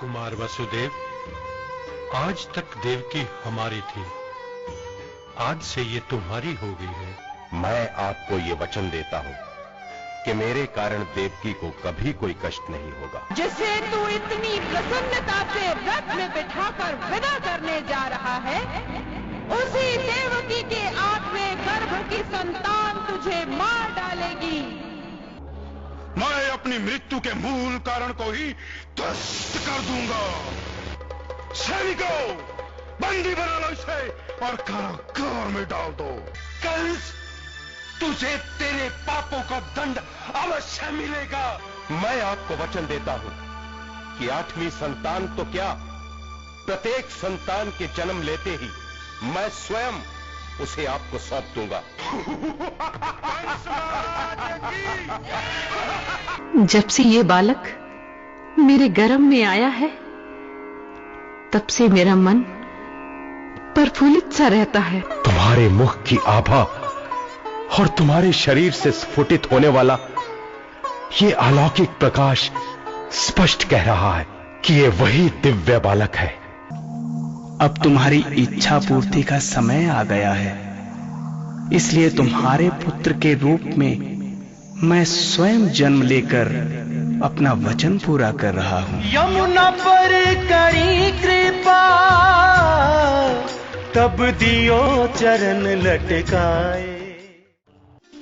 कुमार वसुदेव, आज तक देवकी हमारी थी, आज से ये तुम्हारी हो गई है। मैं आपको ये वचन देता हूँ कि मेरे कारण देवकी को कभी कोई कष्ट नहीं होगा। जिसे तू इतनी प्रसन्नता से रथ में बिठाकर विदा करने जा रहा है, उसी देवकी के आठवें गर्भ की संतान तुझे मार डालेगी। मैं अपनी मृत्यु के मूल कारण को ही ध्वस्त कर दूंगा। सैनिकों, बंदी बना लो इसे और कारागार में डाल दो। कंस, तुझे तेरे पापों का दंड अवश्य मिलेगा। मैं आपको वचन देता हूँ कि आठवीं संतान तो क्या, प्रत्येक संतान के जन्म लेते ही मैं स्वयं उसे आपको सौंप दूंगा। जब से ये बालक मेरे गर्भ में आया है, तब से मेरा मन प्रफुल्लित सा रहता है। तुम्हारे मुख की आभा और तुम्हारे शरीर से स्फुटित होने वाला ये अलौकिक प्रकाश स्पष्ट कह रहा है कि ये वही दिव्य बालक है। अब तुम्हारी इच्छा पूर्ति का समय आ गया है, इसलिए तुम्हारे पुत्र के रूप में मैं स्वयं जन्म लेकर अपना वचन पूरा कर रहा हूं। यमुना पर करी कृपा, तब दियो चरण लटकाए।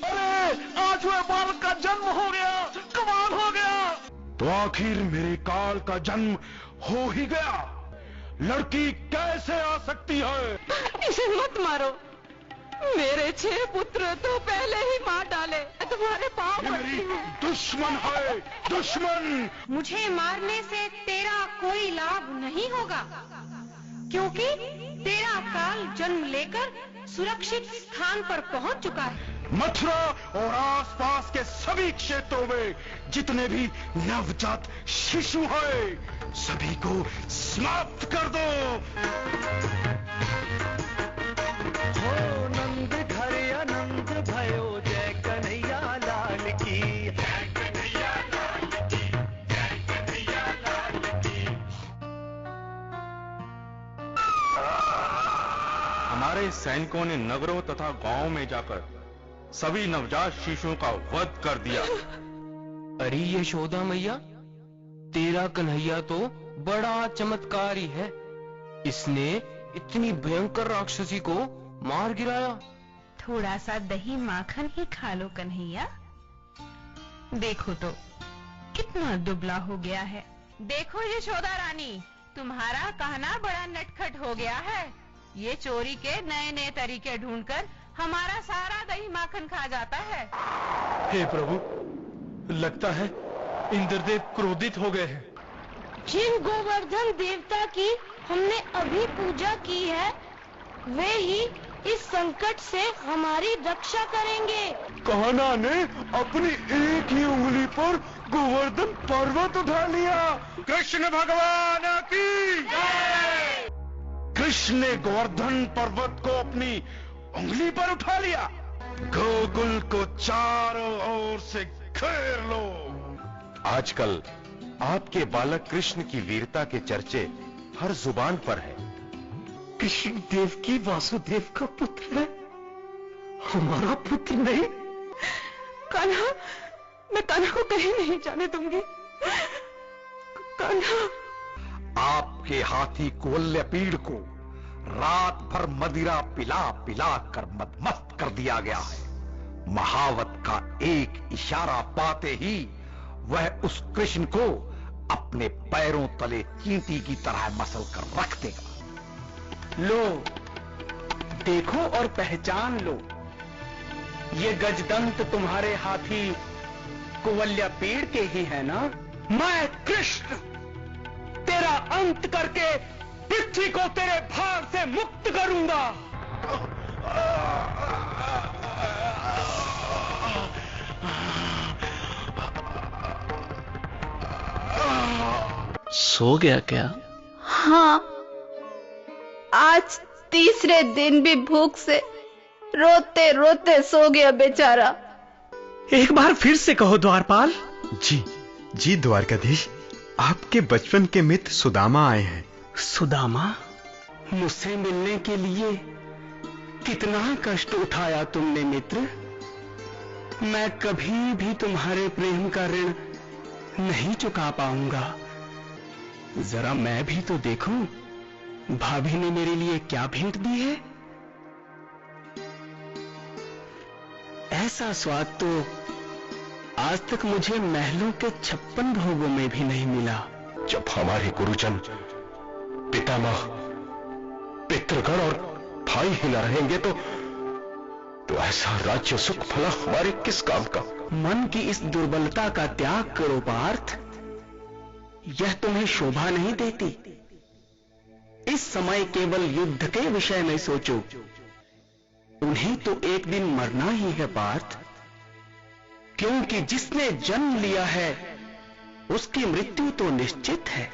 अरे, आज वह बालक का जन्म हो गया, कमाल हो गया। तो आखिर मेरे काल का जन्म हो ही गया। लड़की कैसे आ सकती है? इसे मत मारो, मेरे 6 पुत्र तो पहले ही मार डाले। तुम्हारे पाँव ये मेरी दुश्मन है, दुश्मन। मुझे मारने से तेरा कोई लाभ नहीं होगा, क्योंकि तेरा काल जन्म लेकर सुरक्षित स्थान पर पहुंच चुका है। मथुरा और आसपास के सभी क्षेत्रों में जितने भी नवजात शिशु हैं, सभी को समाप्त कर दो। हो नंद घर आनंद भयो, जय कन्हैया लाल की। जय कन्हैया लाल की, जय कन्हैया लाल की। हमारे सैनिकों ने नगरों तथा गांवों में जाकर सभी नवजात शिशुओं का वध कर दिया। अरे यशोदा मैया, तेरा कन्हैया तो बड़ा चमत्कारी है। इसने इतनी भयंकर राक्षसी को मार गिराया। थोड़ा सा दही माखन ही खा लो कन्हैया। देखो तो कितना दुबला हो गया है। देखो यशोदा रानी, तुम्हारा कहना बड़ा नटखट हो गया है। ये चोरी के नए नए तरीके ढूंढकर हमारा सारा दही माखन खा जाता है। हे प्रभु, लगता है इंद्रदेव क्रोधित हो गए हैं। जिन गोवर्धन देवता की हमने अभी पूजा की है, वे ही इस संकट से हमारी रक्षा करेंगे। कान्हा ने अपनी एक ही उंगली पर गोवर्धन पर्वत उठा लिया। कृष्ण भगवान की जय। कृष्ण ने गोवर्धन पर्वत को अपनी उंगली पर उठा लिया। गोकुल को चारों ओर से घेर लो। आजकल आपके बालक कृष्ण की वीरता के चर्चे हर जुबान पर है। कृष्ण देव की वासुदेव का पुत्र है, हमारा पुत्र नहीं। कान्हा, मैं कान्हा को कहीं नहीं जाने दूंगी। कान्हा, आपके हाथी कुवल्यपीड़ को रात भर मदिरा पिला पिला कर मदमस्त कर दिया गया है। महावत का एक इशारा पाते ही वह उस कृष्ण को अपने पैरों तले चींटी की तरह मसल कर रख देगा। लो, देखो और पहचान लो, ये गजदंत तुम्हारे हाथी कुवल्यपीड़ के ही है ना? मैं कृष्ण तेरा अंत करके पृथ्वी को तेरे भार से मुक्त करूंगा। सो गया क्या? हाँ, आज तीसरे दिन भी भूख से रोते रोते सो गया बेचारा। एक बार फिर से कहो द्वारपाल। जी जी द्वारकाधीश, आपके बचपन के मित्र सुदामा आए हैं। सुदामा? मुझसे मिलने के लिए कितना कष्ट उठाया तुमने मित्र। मैं कभी भी तुम्हारे प्रेम का ऋण नहीं चुका पाऊंगा। जरा मैं भी तो देखूं भाभी ने मेरे लिए क्या भेंट दी है। ऐसा स्वाद तो आज तक मुझे महलों के 56 भोगों में भी नहीं मिला। जब हमारे गुरुजन, पितामह, पितृगण और भाई ही न रहेंगे तो ऐसा राज्य सुख भला हमारे किस काम का। मन की इस दुर्बलता का त्याग करो पार्थ। यह तुम्हें शोभा नहीं देती। इस समय केवल युद्ध के विषय में सोचो। उन्हें तो एक दिन मरना ही है पार्थ, क्योंकि जिसने जन्म लिया है उसकी मृत्यु तो निश्चित है।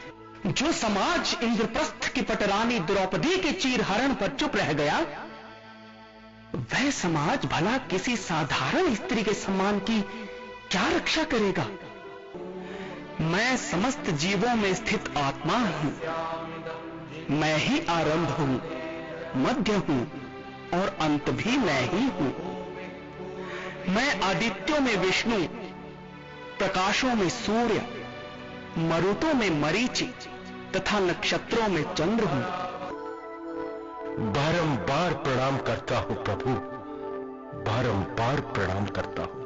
जो समाज इंद्रप्रस्थ की पटरानी द्रौपदी के चीरहरण पर चुप रह गया, वह समाज भला किसी साधारण स्त्री के सम्मान की क्या रक्षा करेगा। मैं समस्त जीवों में स्थित आत्मा हूं। मैं ही आरंभ हूं, मध्य हूं और अंत भी मैं ही हूं। मैं आदित्यों में विष्णु, प्रकाशों में सूर्य, मरुतों में मरीचि तथा नक्षत्रों में चंद्र हूं। बारंबार प्रणाम करता हूं प्रभु, बारंबार प्रणाम करता हूं।